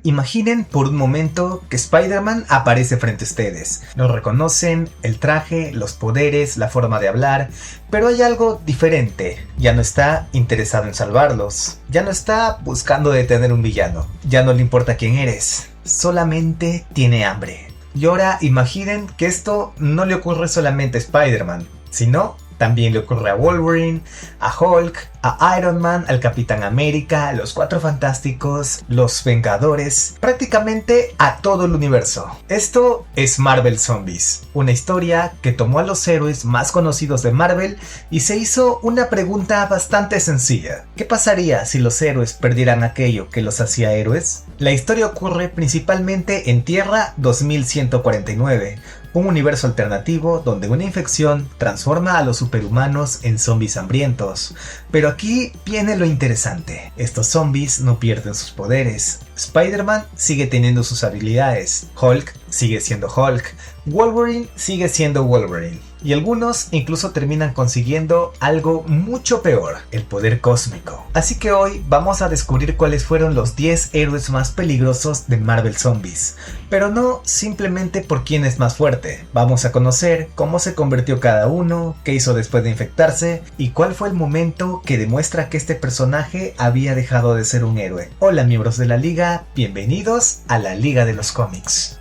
Imaginen por un momento que Spider-Man aparece frente a ustedes. Lo reconocen, el traje, los poderes, la forma de hablar, pero hay algo diferente. Ya no está interesado en salvarlos, ya no está buscando detener un villano, ya no le importa quién eres, solamente tiene hambre. Y ahora imaginen que esto no le ocurre solamente a Spider-Man, sino también le ocurre a Wolverine, a Hulk, a Iron Man, al Capitán América, a los Cuatro Fantásticos, los Vengadores, prácticamente a todo el universo. Esto es Marvel Zombies, una historia que tomó a los héroes más conocidos de Marvel y se hizo una pregunta bastante sencilla. ¿Qué pasaría si los héroes perdieran aquello que los hacía héroes? La historia ocurre principalmente en Tierra 2149, un universo alternativo donde una infección transforma a los superhumanos en zombies hambrientos. Pero aquí viene lo interesante. Estos zombies no pierden sus poderes. Spider-Man sigue teniendo sus habilidades. Hulk sigue siendo Hulk. Wolverine sigue siendo Wolverine. Y algunos incluso terminan consiguiendo algo mucho peor, el poder cósmico. Así que hoy vamos a descubrir cuáles fueron los 10 héroes más peligrosos de Marvel Zombies. Pero no simplemente por quién es más fuerte. Vamos a conocer cómo se convirtió cada uno, qué hizo después de infectarse y cuál fue el momento que demuestra que este personaje había dejado de ser un héroe. Hola miembros de la Liga, bienvenidos a la Liga de los Cómics.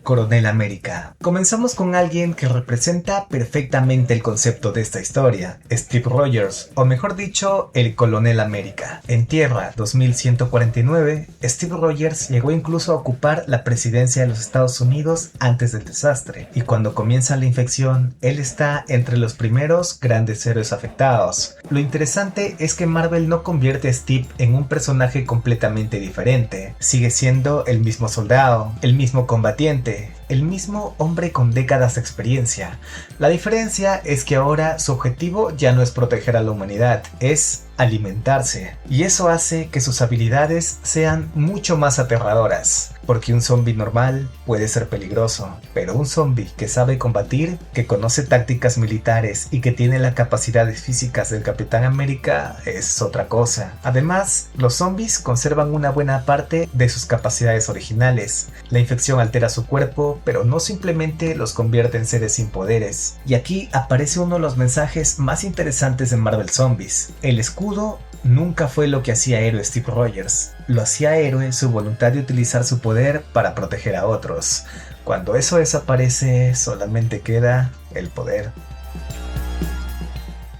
Coronel América. Comenzamos con alguien que representa perfectamente el concepto de esta historia, Steve Rogers, o mejor dicho, el Colonel América. En Tierra 2149, Steve Rogers llegó incluso a ocupar la presidencia de los Estados Unidos antes del desastre, y cuando comienza la infección, él está entre los primeros grandes héroes afectados. Lo interesante es que Marvel no convierte a Steve en un personaje completamente diferente, sigue siendo el mismo soldado, el mismo combatiente, el mismo hombre con décadas de experiencia. La diferencia es que ahora su objetivo ya no es proteger a la humanidad, es alimentarse. Y eso hace que sus habilidades sean mucho más aterradoras. Porque un zombie normal puede ser peligroso, pero un zombie que sabe combatir, que conoce tácticas militares y que tiene las capacidades físicas del Capitán América es otra cosa. Además, los zombies conservan una buena parte de sus capacidades originales. La infección altera su cuerpo, pero no simplemente los convierte en seres sin poderes. Y aquí aparece uno de los mensajes más interesantes de Marvel Zombies. El escudo nunca fue lo que hacía héroe Steve Rogers. Lo hacía héroe su voluntad de utilizar su poder para proteger a otros. Cuando eso desaparece, solamente queda el poder.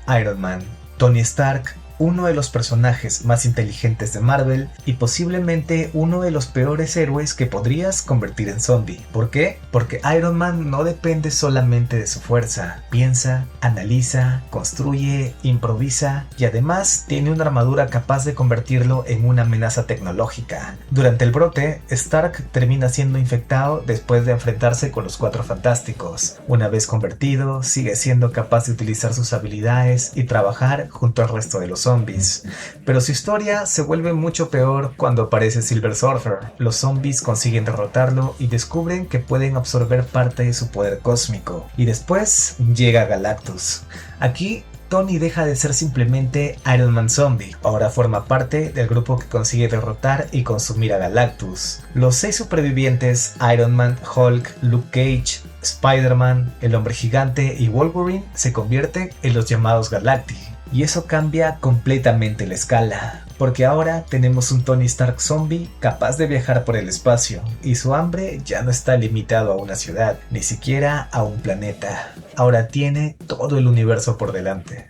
Iron Man. Tony Stark, uno de los personajes más inteligentes de Marvel y posiblemente uno de los peores héroes que podrías convertir en zombie. ¿Por qué? Porque Iron Man no depende solamente de su fuerza. Piensa, analiza, construye, improvisa y además tiene una armadura capaz de convertirlo en una amenaza tecnológica. Durante el brote, Stark termina siendo infectado después de enfrentarse con los Cuatro Fantásticos. Una vez convertido, sigue siendo capaz de utilizar sus habilidades y trabajar junto al resto de los zombies, pero su historia se vuelve mucho peor cuando aparece Silver Surfer. Los zombies consiguen derrotarlo y descubren que pueden absorber parte de su poder cósmico, y después llega Galactus. Aquí Tony deja de ser simplemente Iron Man Zombie, ahora forma parte del grupo que consigue derrotar y consumir a Galactus. Los 6 supervivientes, Iron Man, Hulk, Luke Cage, Spider-Man, el Hombre Gigante y Wolverine, se convierten en los llamados Galacti. Y eso cambia completamente la escala, porque ahora tenemos un Tony Stark zombie capaz de viajar por el espacio, y su hambre ya no está limitado a una ciudad, ni siquiera a un planeta. Ahora tiene todo el universo por delante.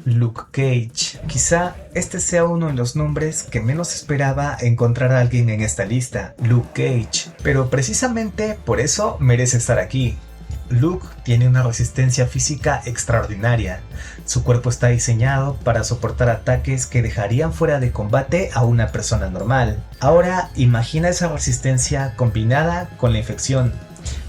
Luke Cage. Quizá este sea uno de los nombres que menos esperaba encontrar a alguien en esta lista, Luke Cage, pero precisamente por eso merece estar aquí. Luke tiene una resistencia física extraordinaria. Su cuerpo está diseñado para soportar ataques que dejarían fuera de combate a una persona normal. Ahora imagina esa resistencia combinada con la infección.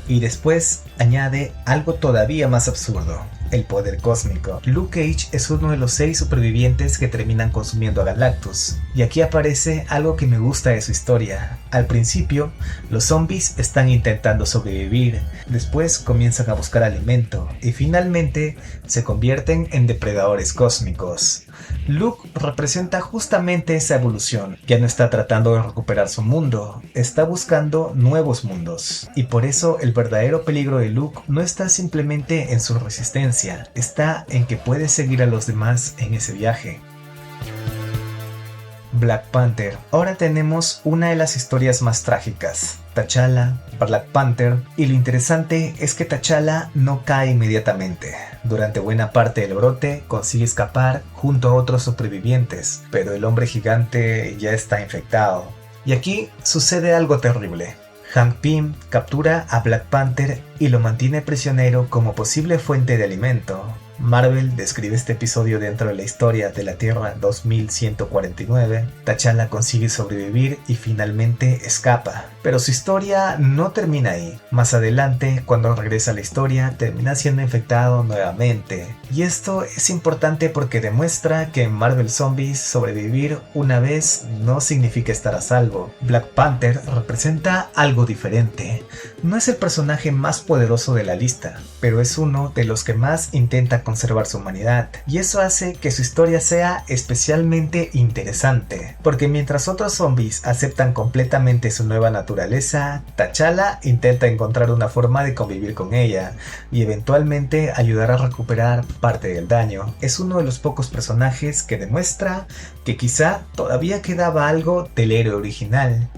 Y después añade algo todavía más absurdo. el poder cósmico. Luke Cage es uno de los 6 supervivientes que terminan consumiendo a Galactus. Y aquí aparece algo que me gusta de su historia. Al principio, los zombies están intentando sobrevivir, después comienzan a buscar alimento y finalmente se convierten en depredadores cósmicos. Luke representa justamente esa evolución. Ya no está tratando de recuperar su mundo, está buscando nuevos mundos. Y por eso el verdadero peligro de Luke no está simplemente en su resistencia, está en que puede seguir a los demás en ese viaje. Black Panther. Ahora tenemos una de las historias más trágicas. T'Challa, Black Panther, y lo interesante es que T'Challa no cae inmediatamente. Durante buena parte del brote consigue escapar junto a otros supervivientes, pero el hombre gigante ya está infectado. Y aquí sucede algo terrible. Hank Pym captura a Black Panther y lo mantiene prisionero como posible fuente de alimento. Marvel describe este episodio dentro de la historia de la Tierra 2149. T'Challa consigue sobrevivir y finalmente escapa. Pero su historia no termina ahí. Más adelante, cuando regresa a la historia, termina siendo infectado nuevamente. Y esto es importante porque demuestra que en Marvel Zombies sobrevivir una vez no significa estar a salvo. Black Panther representa algo diferente. No es el personaje más poderoso de la lista, pero es uno de los que más intenta conservar su humanidad, y eso hace que su historia sea especialmente interesante, porque mientras otros zombies aceptan completamente su nueva naturaleza, T'Challa intenta encontrar una forma de convivir con ella y eventualmente ayudar a recuperar parte del daño. Es uno de los pocos personajes que demuestra que quizá todavía quedaba algo del héroe original.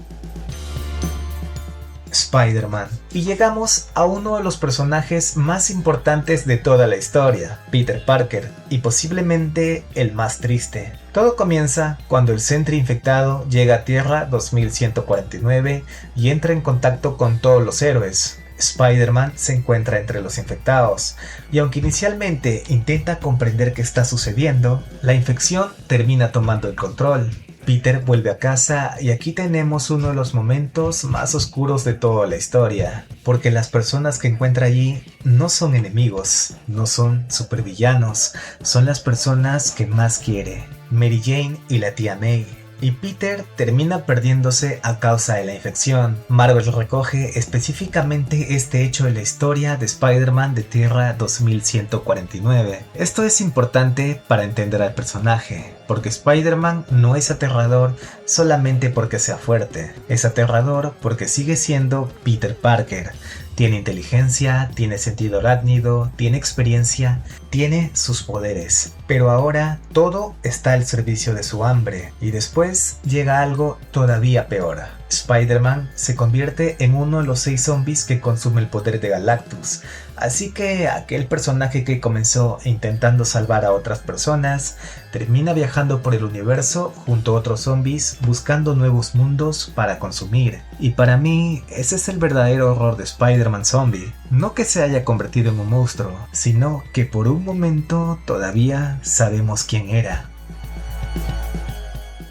Spider-Man. Y llegamos a uno de los personajes más importantes de toda la historia, Peter Parker, y posiblemente el más triste. Todo comienza cuando el Sentry infectado llega a Tierra 2149 y entra en contacto con todos los héroes. Spider-Man se encuentra entre los infectados, y aunque inicialmente intenta comprender qué está sucediendo, la infección termina tomando el control. Peter vuelve a casa y aquí tenemos uno de los momentos más oscuros de toda la historia, porque las personas que encuentra allí no son enemigos, no son supervillanos, son las personas que más quiere, Mary Jane y la tía May. Y Peter termina perdiéndose a causa de la infección. Marvel recoge específicamente este hecho de la historia de Spider-Man de Tierra 2149. Esto es importante para entender al personaje, porque Spider-Man no es aterrador solamente porque sea fuerte, es aterrador porque sigue siendo Peter Parker. Tiene inteligencia, tiene sentido arácnido, tiene experiencia, tiene sus poderes. Pero ahora todo está al servicio de su hambre. Y después llega algo todavía peor. Spider-Man se convierte en uno de los 6 zombies que consume el poder de Galactus. Así que aquel personaje que comenzó intentando salvar a otras personas, termina viajando por el universo junto a otros zombies buscando nuevos mundos para consumir. Y para mí, ese es el verdadero horror de Spider-Man Zombie. No que se haya convertido en un monstruo, sino que por un momento todavía sabemos quién era.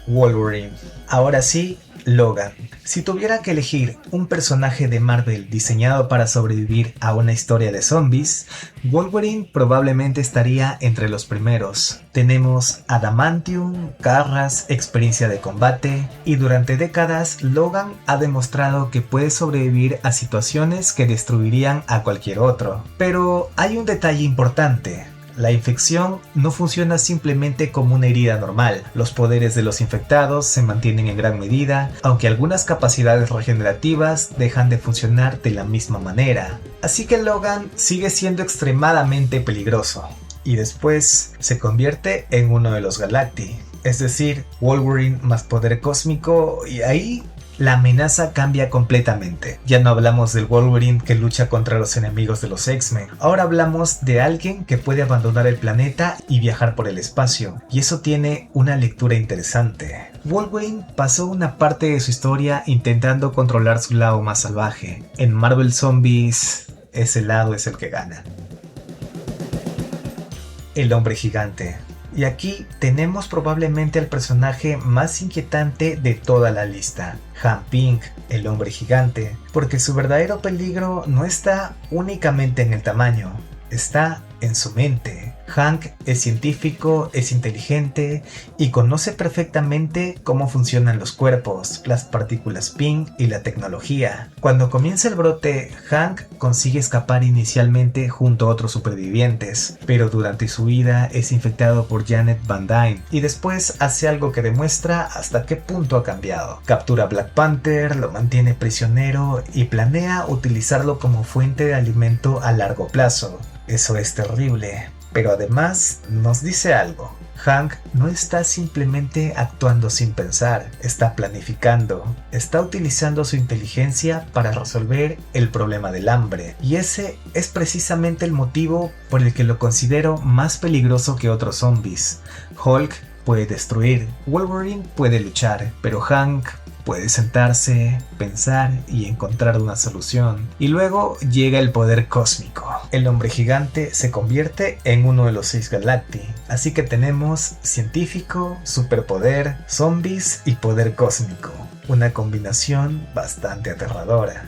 Wolverine. Ahora sí, Logan. Si tuviera que elegir un personaje de Marvel diseñado para sobrevivir a una historia de zombies, Wolverine probablemente estaría entre los primeros. Tenemos adamantium, garras, experiencia de combate, y durante décadas Logan ha demostrado que puede sobrevivir a situaciones que destruirían a cualquier otro. Pero hay un detalle importante. La infección no funciona simplemente como una herida normal. Los poderes de los infectados se mantienen en gran medida, aunque algunas capacidades regenerativas dejan de funcionar de la misma manera. Así que Logan sigue siendo extremadamente peligroso, y después se convierte en uno de los Galacti. Es decir, Wolverine más poder cósmico, y ahí la amenaza cambia completamente. Ya no hablamos del Wolverine que lucha contra los enemigos de los X-Men. Ahora hablamos de alguien que puede abandonar el planeta y viajar por el espacio. Y eso tiene una lectura interesante. Wolverine pasó una parte de su historia intentando controlar su lado más salvaje. En Marvel Zombies, ese lado es el que gana. El hombre gigante. Y aquí tenemos probablemente al personaje más inquietante de toda la lista, Hank Pym, el hombre gigante, porque su verdadero peligro no está únicamente en el tamaño, está en su mente. Hank es científico, es inteligente y conoce perfectamente cómo funcionan los cuerpos, las partículas Ping y la tecnología. Cuando comienza el brote, Hank consigue escapar inicialmente junto a otros supervivientes, pero durante su huida es infectado por Janet Van Dyne y después hace algo que demuestra hasta qué punto ha cambiado. Captura a Black Panther, lo mantiene prisionero y planea utilizarlo como fuente de alimento a largo plazo. Eso es terrible, pero además nos dice algo. Hank no está simplemente actuando sin pensar, está planificando, está utilizando su inteligencia para resolver el problema del hambre. Y ese es precisamente el motivo por el que lo considero más peligroso que otros zombies. Hulk puede destruir, Wolverine puede luchar, pero Hank puede sentarse, pensar y encontrar una solución. Y luego llega el poder cósmico. El hombre gigante se convierte en uno de los 6 Galacti. Así que tenemos científico, superpoder, zombies y poder cósmico. Una combinación bastante aterradora.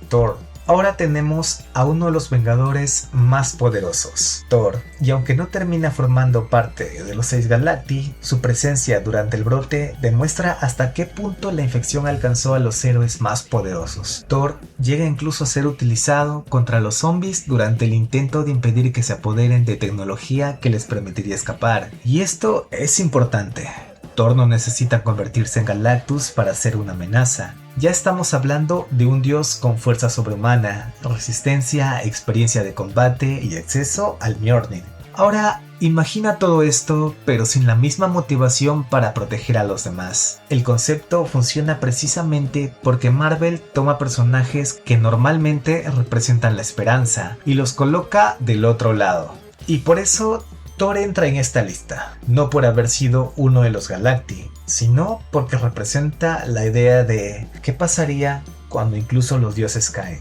Thor. Ahora tenemos a uno de los Vengadores más poderosos, Thor, y aunque no termina formando parte de los 6 Galacti, su presencia durante el brote demuestra hasta qué punto la infección alcanzó a los héroes más poderosos. Thor llega incluso a ser utilizado contra los zombies durante el intento de impedir que se apoderen de tecnología que les permitiría escapar, y esto es importante. Thor no necesita convertirse en Galactus para ser una amenaza. Ya estamos hablando de un dios con fuerza sobrehumana, resistencia, experiencia de combate y acceso al Mjolnir. Ahora, imagina todo esto, pero sin la misma motivación para proteger a los demás. El concepto funciona precisamente porque Marvel toma personajes que normalmente representan la esperanza y los coloca del otro lado. Y por eso Thor entra en esta lista, no por haber sido uno de los Galacti, sino porque representa la idea de qué pasaría cuando incluso los dioses caen.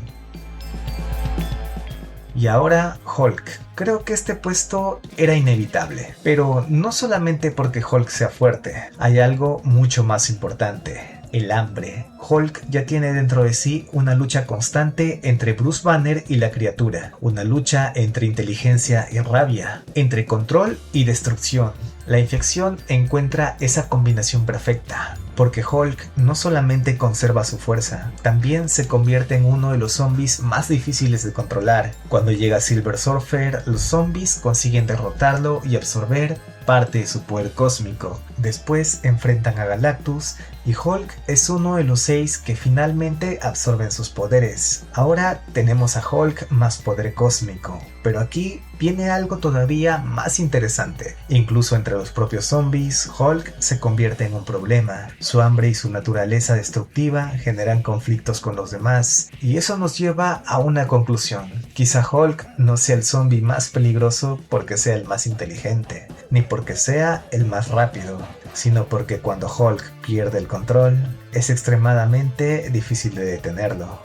Y ahora Hulk. Creo que este puesto era inevitable, pero no solamente porque Hulk sea fuerte, hay algo mucho más importante. El hambre. Hulk ya tiene dentro de sí una lucha constante entre Bruce Banner y la criatura, una lucha entre inteligencia y rabia, entre control y destrucción. La infección encuentra esa combinación perfecta, porque Hulk no solamente conserva su fuerza, también se convierte en uno de los zombies más difíciles de controlar. Cuando llega Silver Surfer, los zombies consiguen derrotarlo y absorber parte de su poder cósmico. Después enfrentan a Galactus y Hulk es uno de los 6 que finalmente absorben sus poderes. Ahora tenemos a Hulk más poder cósmico, pero aquí viene algo todavía más interesante. Incluso entre los propios zombies, Hulk se convierte en un problema. Su hambre y su naturaleza destructiva generan conflictos con los demás, y eso nos lleva a una conclusión. Quizá Hulk no sea el zombie más peligroso porque sea el más inteligente, ni porque sea el más rápido, sino porque cuando Hulk pierde el control, es extremadamente difícil de detenerlo.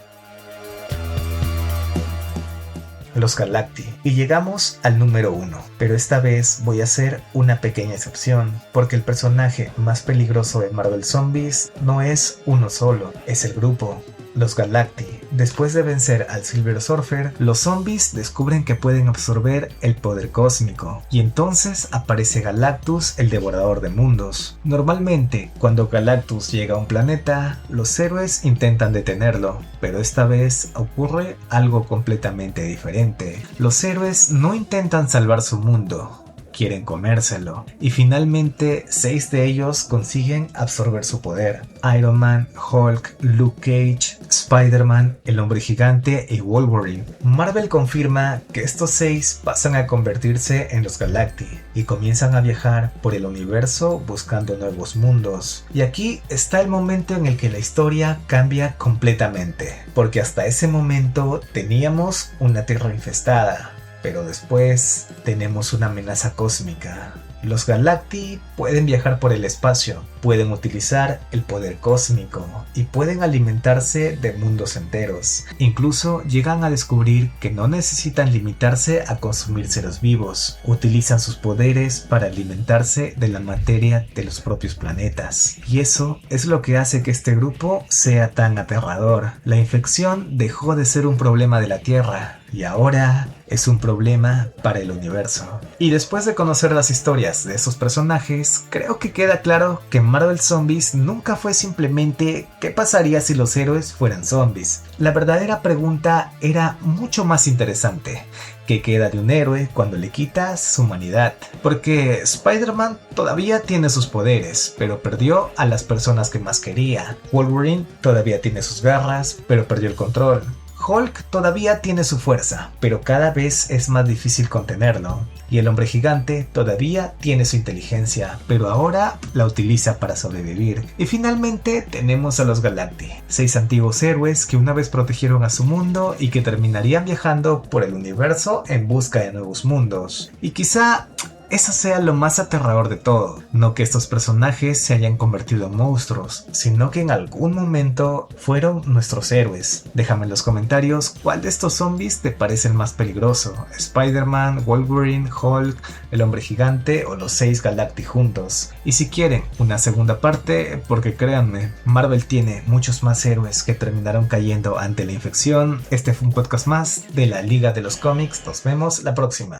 Los Galacti. Y llegamos al número 1, pero esta vez voy a hacer una pequeña excepción, porque el personaje más peligroso de Marvel Zombies no es uno solo, es el grupo, los Galacti. Después de vencer al Silver Surfer, los zombies descubren que pueden absorber el poder cósmico, y entonces aparece Galactus, el devorador de mundos. Normalmente, cuando Galactus llega a un planeta, los héroes intentan detenerlo, pero esta vez ocurre algo completamente diferente. Los héroes no intentan salvar su mundo, quieren comérselo, y finalmente 6 de ellos consiguen absorber su poder. Iron Man, Hulk, Luke Cage, Spider-Man, el Hombre Gigante y Wolverine. Marvel confirma que estos 6 pasan a convertirse en los Galacti y comienzan a viajar por el universo buscando nuevos mundos. Y aquí está el momento en el que la historia cambia completamente, porque hasta ese momento teníamos una tierra infestada, pero después tenemos una amenaza cósmica. Los Galacti pueden viajar por el espacio, pueden utilizar el poder cósmico y pueden alimentarse de mundos enteros. Incluso llegan a descubrir que no necesitan limitarse a consumir seres vivos, utilizan sus poderes para alimentarse de la materia de los propios planetas. Y eso es lo que hace que este grupo sea tan aterrador. La infección dejó de ser un problema de la Tierra y ahora es un problema para el universo. Y después de conocer las historias de esos personajes, creo que queda claro que Marvel Zombies nunca fue simplemente ¿qué pasaría si los héroes fueran zombies? La verdadera pregunta era mucho más interesante. ¿Qué queda de un héroe cuando le quitas su humanidad? Porque Spider-Man todavía tiene sus poderes, pero perdió a las personas que más quería. Wolverine todavía tiene sus garras, pero perdió el control. Hulk todavía tiene su fuerza, pero cada vez es más difícil contenerlo. Y el hombre gigante todavía tiene su inteligencia, pero ahora la utiliza para sobrevivir. Y finalmente tenemos a los Galacti, 6 antiguos héroes que una vez protegieron a su mundo y que terminarían viajando por el universo en busca de nuevos mundos. Y quizá eso sea lo más aterrador de todo, no que estos personajes se hayan convertido en monstruos, sino que en algún momento fueron nuestros héroes. Déjame en los comentarios cuál de estos zombies te parece el más peligroso, Spider-Man, Wolverine, Hulk, el hombre gigante o los 6 Galacti juntos. Y si quieren una segunda parte, porque créanme, Marvel tiene muchos más héroes que terminaron cayendo ante la infección. Este fue un podcast más de la Liga de los Cómics, nos vemos la próxima.